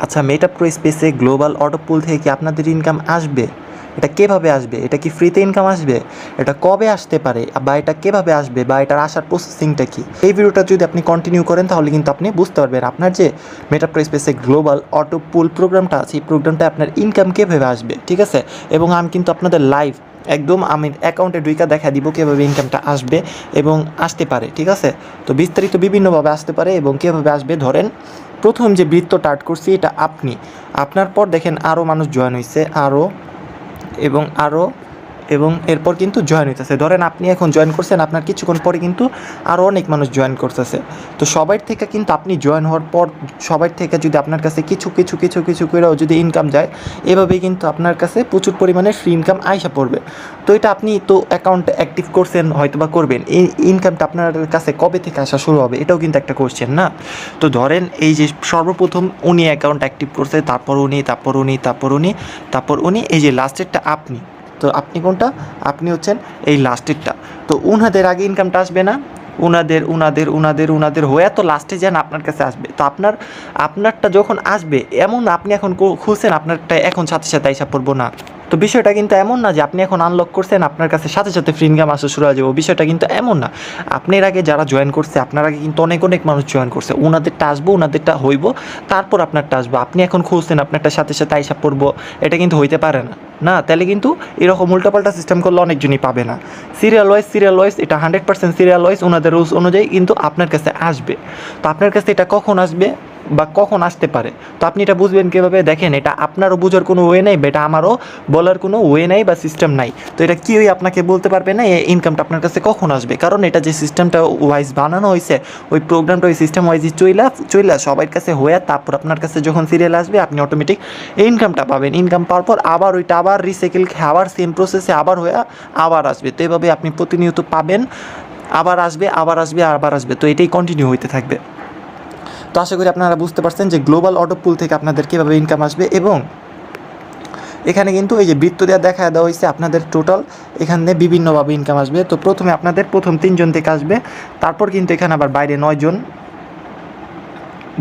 আচ্ছা, মেটা প্রো স্পেসে global auto পুল থেকে কি আপনাদের ইনকাম আসবে? এটা কিভাবে আসবে? এটা কি ফ্রিতে ইনকাম আসবে? এটা কবে আসতে পারে বা এটা কিভাবে আসবে বা এটার আসার প্রসেসিংটা কি? এই ভিডিওটা যদি আপনি কন্টিনিউ করেন তাহলে কিন্তু আপনি বুঝতে পারবেন আপনার যে মেটা প্রো স্পেসে গ্লোবাল অটো পুল প্রোগ্রামটা আছে, এই প্রোগ্রামটা আপনার ইনকাম কিভাবে আসবে, ঠিক আছে? এবং আমি কিন্তু আপনাদের লাইভ একদম আমি অ্যাকাউন্টে ঢুইকা দেখা দিব কীভাবে ইনকামটা আসবে এবং আসতে পারে, ঠিক আছে? তো বিস্তারিত বিভিন্নভাবে আসতে পারে এবং কীভাবে আসবে, ধরেন প্রথম যে বৃত্তটা আর্ট করছি এটা আপনার পর দেখেন আরও মানুষ জয়েন হয়েছে, এবং এরপর কিন্তু জয়েন হইতেছে। ধরেন আপনি এখন জয়েন করছেন, আপনার কিছুক্ষণ পরে কিন্তু আরও অনেক মানুষ জয়েন করতেছে। তো সবার থেকে কিন্তু আপনি জয়েন হওয়ার পর সবার থেকে যদি আপনার কাছে কিছু করেও যদি ইনকাম যায়, এভাবেই কিন্তু আপনার কাছে প্রচুর পরিমাণে ফ্রি ইনকাম আইসা পড়বে। তো এটা আপনি তো অ্যাকাউন্ট অ্যাক্টিভ করছেন, হয়তো বা করবেন, এই ইনকামটা আপনার কাছে কবে থেকে আসা শুরু হবে এটাও কিন্তু একটা কোশ্চেন না? তো ধরেন এই যে সর্বপ্রথম উনি অ্যাকাউন্ট অ্যাক্টিভ করছে, তারপর উনি এই যে লাস্টেরটা আপনি। তো আপনি কোনটা? আপনি হচ্ছেন এই লাস্টেরটা। তো উনাদের আগে ইনকামটা আসবে না? উনাদের হয়ে তো লাস্টে যেন আপনার কাছে আসবে। তো আপনারটা যখন আসবে, এমন আপনি এখন খুলছেন, আপনারটা এখন সাথে সাথে হিসাব পড়বো না। তো বিষয়টা কিন্তু এমন না যে আপনি এখন আনলক করছেন আপনার কাছে সাথে সাথে ফ্রি ইনকাম আসা শুরু হয়ে যাবে, বিষয়টা কিন্তু এমন না। আপনার আগে যারা জয়েন করছে, আপনার আগে কিন্তু অনেক মানুষ জয়েন করছে, ওনাদেরটা আসবো, ওনাদেরটা হইব, তারপর আপনারটা আসবো। আপনি এখন খুলছেন, আপনারটা সাথে সাথে হিসাব পড়বো, এটা কিন্তু হইতে পারে না। না, তাহলে কিন্তু এরকম উল্টাপাল্টা সিস্টেম করলে অনেকজনই পাবে না। সিরিয়াল ওয়াইজ এটা 100% সিরিয়াল ওয়াইজ ওনাদের রুলস অনুযায়ী কিন্তু আপনার কাছে আসবে। তো আপনার কাছে এটা কখন আসবে বা কখন আসতে পারে, তো আপনি এটা বুঝবেন কীভাবে? দেখেন, এটা আপনারও বোঝার কোনো ওয়ে নেই, এটা আমারও বলার কোনো ওয়ে নাই বা সিস্টেম নাই। তো এটা কেউই আপনাকে বলতে পারবে না এই ইনকামটা আপনার কাছে কখন আসবে, কারণ এটা যে সিস্টেমটা ওয়াইজ বানানো হয়েছে, ওই প্রোগ্রামটা ওই সিস্টেম ওয়াইজই চইলা সবার কাছে হয়ে তারপর আপনার কাছে যখন সিরিয়াল আসবে আপনি অটোমেটিক এই ইনকামটা পাবেন। ইনকাম পাওয়ার পর আবার ওইটা আবার রিসাইকেল খেয়ে আবার সেম প্রসেসে আবার হয়ে আবার আসবে। তো এভাবে আপনি প্রতিনিয়ত পাবেন, আবার আসবে, তো এটাই কন্টিনিউ হইতে থাকবে। তো আশা করি আপনারা বুঝতে পারছেন যে গ্লোবাল অটো পুল থেকে আপনাদের কীভাবে ইনকাম আসবে। এবং এখানে কিন্তু এই যে বৃত্ত দেওয়া দেখা দেওয়া হয়েছে আপনাদের টোটাল, এখানে বিভিন্নভাবে ইনকাম আসবে। তো প্রথমে আপনাদের প্রথম 3 জন থেকে আসবে, তারপর কিন্তু এখানে আবার বাইরে 9 জন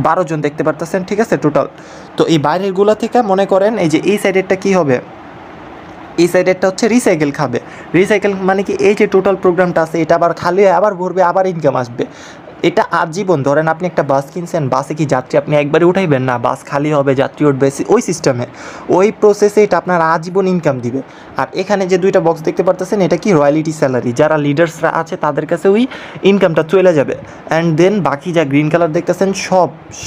12 জন দেখতে পারতেছেন, ঠিক আছে টোটাল। তো এই বাইরেরগুলো থেকে মনে করেন এই যে এই সাইডেরটা কী হবে, এই সাইডেরটা হচ্ছে রিসাইকেল খাবে। রিসাইকেল মানে কি, এই যে টোটাল প্রোগ্রামটা আছে এটা আবার খালি হয়ে আবার ভরবে, আবার ইনকাম আসবে। এটা আজীবন। ধরেন আপনি একটা বাস কিনছেন, বাসে কি যাত্রী আপনি একবারে উঠাইবেন না, বাস খালি হবে, যাত্রী উঠবে, ওই সিস্টেমে ওই প্রসেসে এটা আপনার আজীবন ইনকাম দিবে। আর এখানে যে দুইটা বক্স দেখতে পারতেছেন এটা কি রয়্যালিটি স্যালারি, যারা লিডার্সরা আছে তাদের কাছে ওই ইনকামটা চলে যাবে। অ্যান্ড দেন বাকি যা গ্রিন কালার দেখতেছেন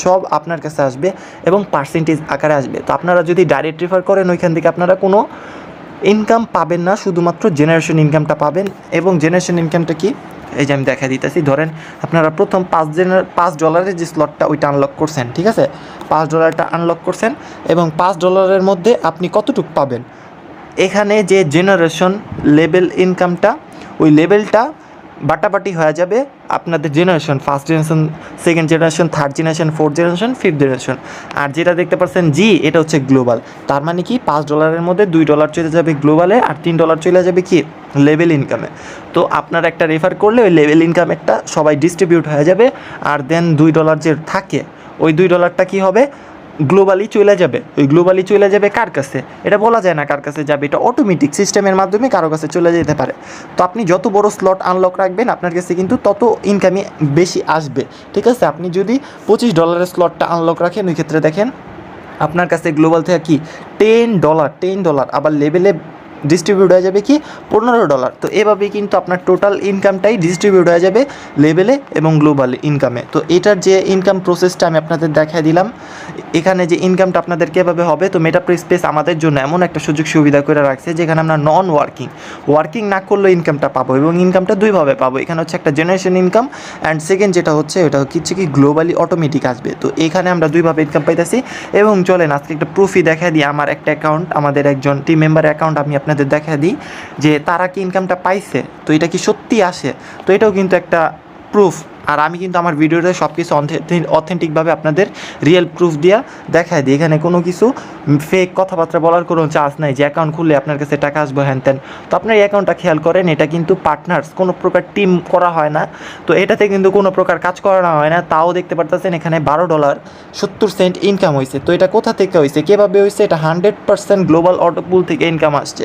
সব আপনার কাছে আসবে এবং পার্সেন্টেজ আকারে আসবে। তো আপনারা যদি ডাইরেক্ট রেফার করেন ওইখান থেকে আপনারা কোনো ইনকাম পাবেন না, শুধুমাত্র জেনারেশন ইনকামটা পাবেন। এবং জেনারেশন ইনকামটা কি, এই যে আমি দেখা দিতেছি। ধরেন আপনারা প্রথম $5 যে স্লটটা ওইটা আনলক করছেন, ঠিক আছে? $5টা আনলক করছেন এবং $5 মধ্যে আপনি কতটুকু পাবেন, এখানে যে জেনারেশন লেভেল ইনকামটা, ওই লেভেলটা বাটাবাটি হয়ে যাবে আপনাদের generation, first generation, second generation, third generation, fourth generation, fifth generation. আর যেটা দেখতে পাচ্ছেন জি, এটা হচ্ছে গ্লোবাল। তার মানে কি $5 মধ্যে $2 চলে যাবে গ্লোবালে আর $3 চলে যাবে কি লেভেল ইনকামে। তো আপনারা একটা রেফার করলে ওই লেভেল ইনকামেরটা সবাই ডিস্ট্রিবিউট হয়ে যাবে। আর দেন $2 যে থাকে, ওই $2টা কী হবে, গ্লোবালি চলে যাবে। ওই গ্লোবালি চলে যাবে কার কাছে, এটা বলা যায় না কার কাছে যাবে, এটা অটোমেটিক সিস্টেমের মাধ্যমে কারো কাছে চলে যেতে পারে। তো আপনি যত বড় স্লট আনলক রাখবেন আপনার কাছে কিন্তু তত ইনকামই বেশি আসবে, ঠিক আছে? আপনি যদি $25 স্লটটা আনলক রাখেন, ওই ক্ষেত্রে দেখেন আপনার কাছে গ্লোবাল থেকে কি $10 আবার লেভেলে ডিস্ট্রিবিউট হয়ে যাবে কি $15। তো এভাবেই কিন্তু আপনার টোটাল ইনকামটাই ডিস্ট্রিবিউট হয়ে যাবে লেভেলে এবং গ্লোবাল ইনকামে। তো এটার যে ইনকাম প্রসেসটা আমি আপনাদের দেখাই দিলাম। এখানে যে ইনকামটা আপনাদের কীভাবে হবে, তো মেটা প্রো স্পেস আমাদের জন্য এমন একটা সুযোগ সুবিধা করে রাখছে যেখানে আমরা নন ওয়ার্কিং না করলেও ইনকামটা পাবো, এবং ইনকামটা দুইভাবে পাবো। এখানে হচ্ছে একটা জেনারেশন ইনকাম, অ্যান্ড সেকেন্ড যেটা হচ্ছে ওটা হচ্ছে কি গ্লোবালি অটোমেটিক আসবে। তো এখানে আমরা দুইভাবে ইনকাম পাইতেছি। এবং চলেন আজকে একটা প্রুফই দেখা দিই, আমার একটা অ্যাকাউন্ট, আমাদের একজন টিম মেম্বারের অ্যাকাউন্ট আমি আপনাদের দেখা দিই যে তারা কি ইনকামটা পাইছে, তো এটা কি সত্যি আসে। তো এটাও কিন্তু একটা প্রুফ। আর আমি কিন্তু আমার ভিডিওতে সব কিছু অথেন্টিকভাবে আপনাদের রিয়েল প্রুফ দিয়া দেখায় দিই। এখানে কোনো কিছু ফেক কথাবার্তা বলার কোনো চান্স নাই যে অ্যাকাউন্ট খুললে আপনার কাছে টাকা আসবে হ্যান ত্যান। তো আপনার এই অ্যাকাউন্টটা খেয়াল করেন, এটা কিন্তু পার্টনার্স, কোনো প্রকার টিম করা হয় না। তো এটাতে কিন্তু কোনো প্রকার কাজ করানো হয় না। তাও দেখতে পারতেছেন এখানে $12.70 ইনকাম হয়েছে। তো এটা কোথা থেকে হয়েছে, কীভাবে হয়েছে? এটা 100% গ্লোবাল অটো পুল থেকে ইনকাম আসছে।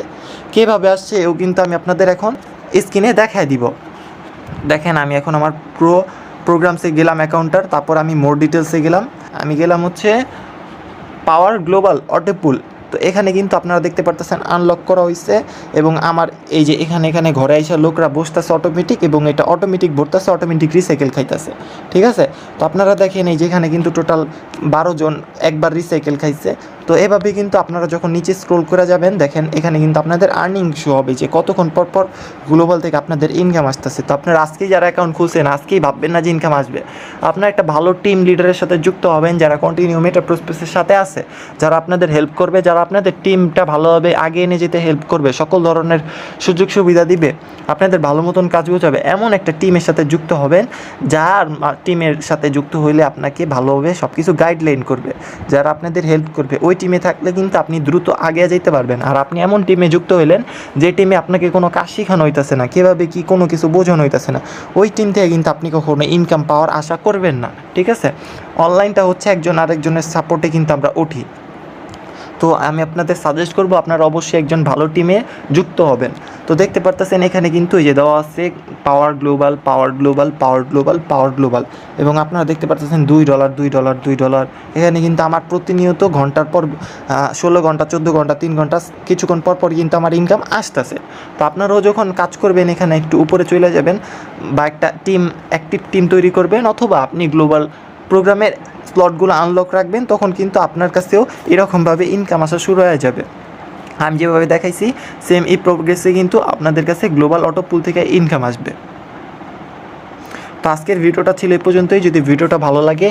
কীভাবে আসছে এও কিন্তু আমি আপনাদের এখন স্ক্রিনে দেখায় দিব। দেখেন আমি এখন আমার প্রোগ্রামসে গেলাম অ্যাকাউন্টার, তারপর আমি মোর ডিটেলসে গেলাম, আমি গেলাম হচ্ছে পাওয়ার গ্লোবাল অটো পুল। তো এখানে কিন্তু আপনারা দেখতে পারতেছেন আনলক করা হয়েছে এবং আমার এই যে এখানে ঘরে আইসা লোকরা বসতেছে অটোমেটিক, এবং এটা অটোমেটিক ভরতেছে, অটোমেটিক রিসাইকেল খাইতেছে। ঠিক আছে, তো আপনারা দেখেন এই যেখানে কিন্তু টোটাল 12 জন একবার রিসাইকেল খাইছে। তো এভাবে কিন্তু আপনারা যখন নিচে স্ক্রোল করে যাবেন, দেখেন এখানে কিন্তু আপনাদের আর্নিং শো হবে যে কতক্ষণ পর গ্লোবাল থেকে আপনাদের ইনকাম আসতেছে। তো আপনারা আজকেই যারা অ্যাকাউন্ট খুলছেন, আজকেই ভাববেন না যে ইনকাম আসবে। আপনারা একটা ভালো টিম লিডারের সাথে যুক্ত হবেন, যারা কন্টিনিউ মেটা প্রসপেসের সাথে আছে, যারা আপনাদের হেল্প করবে, যারা আপনাদের টিমটা ভালোভাবে আগে এনে যেতে হেল্প করবে, সকল ধরনের সুযোগ সুবিধা দিবে, আপনাদের ভালো মতন কাজ বোঝাবে, এমন একটা টিমের সাথে যুক্ত হবেন। যার টিমের সাথে যুক্ত হইলে আপনাকে ভালোভাবে সব কিছু গাইডলাইন করবে, যারা আপনাদের হেল্প করবে, ওই টিমে থাকলে কিন্তু আপনি দ্রুত আগে যেতে পারবেন। আর আপনি এমন টিমে যুক্ত হইলেন যে টিমে আপনাকে কোনো কাজ শেখানো হইতেছে না, কীভাবে কি কোনো কিছু বোঝানো হইতেছে না, ওই টিম থেকে কিন্তু আপনি কখনো ইনকাম পাওয়ার আশা করবেন না। ঠিক আছে, অনলাইনটা হচ্ছে একজন আরেকজনের সাপোর্টে কিন্তু আমরা উঠি। তো আমি আপনাদের সাজেস্ট করব আপনারা অবশ্যই একজন ভালো টিমে যুক্ত হবেন। তো দেখতে পারতেছেন এখানে কিন্তু এই যে দেওয়া আছে পাওয়ার গ্লোবাল, পাওয়ার গ্লোবাল, পাওয়ার গ্লোবাল, পাওয়ার গ্লোবাল, এবং আপনারা দেখতে পারতেছেন $2, এখানে কিন্তু আমার প্রতিনিয়ত ঘন্টার পর 16 ঘন্টা, 14 ঘন্টা, 3 ঘন্টা, কিছুক্ষণ পর কিন্তু আমার ইনকাম আসতেছে। তো আপনারাও যখন কাজ করবেন এখানে একটু উপরে চলে যাবেন, বা একটা অ্যাক্টিভ টিম তৈরি করবেন, অথবা আপনি গ্লোবাল প্রোগ্রামের স্লটগুলো আনলক রাখবেন, তখন কিন্তু আপনার কাছেও এরকমভাবে ইনকাম আসা শুরু হয়ে যাবে। আমি যেভাবে দেখাইছি সেম এই প্রোগ্রেসে কিন্তু আপনাদের কাছে গ্লোবাল অটো পুল থেকে ইনকাম আসবে। তো আজকের ভিডিওটা ছিল এই পর্যন্তই। যদি ভিডিওটা ভালো লাগে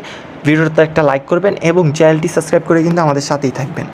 ভিডিওটা একটা লাইক করবেন এবং চ্যানেলটি সাবস্ক্রাইব করে কিন্তু আমাদের সাথেই থাকবেন।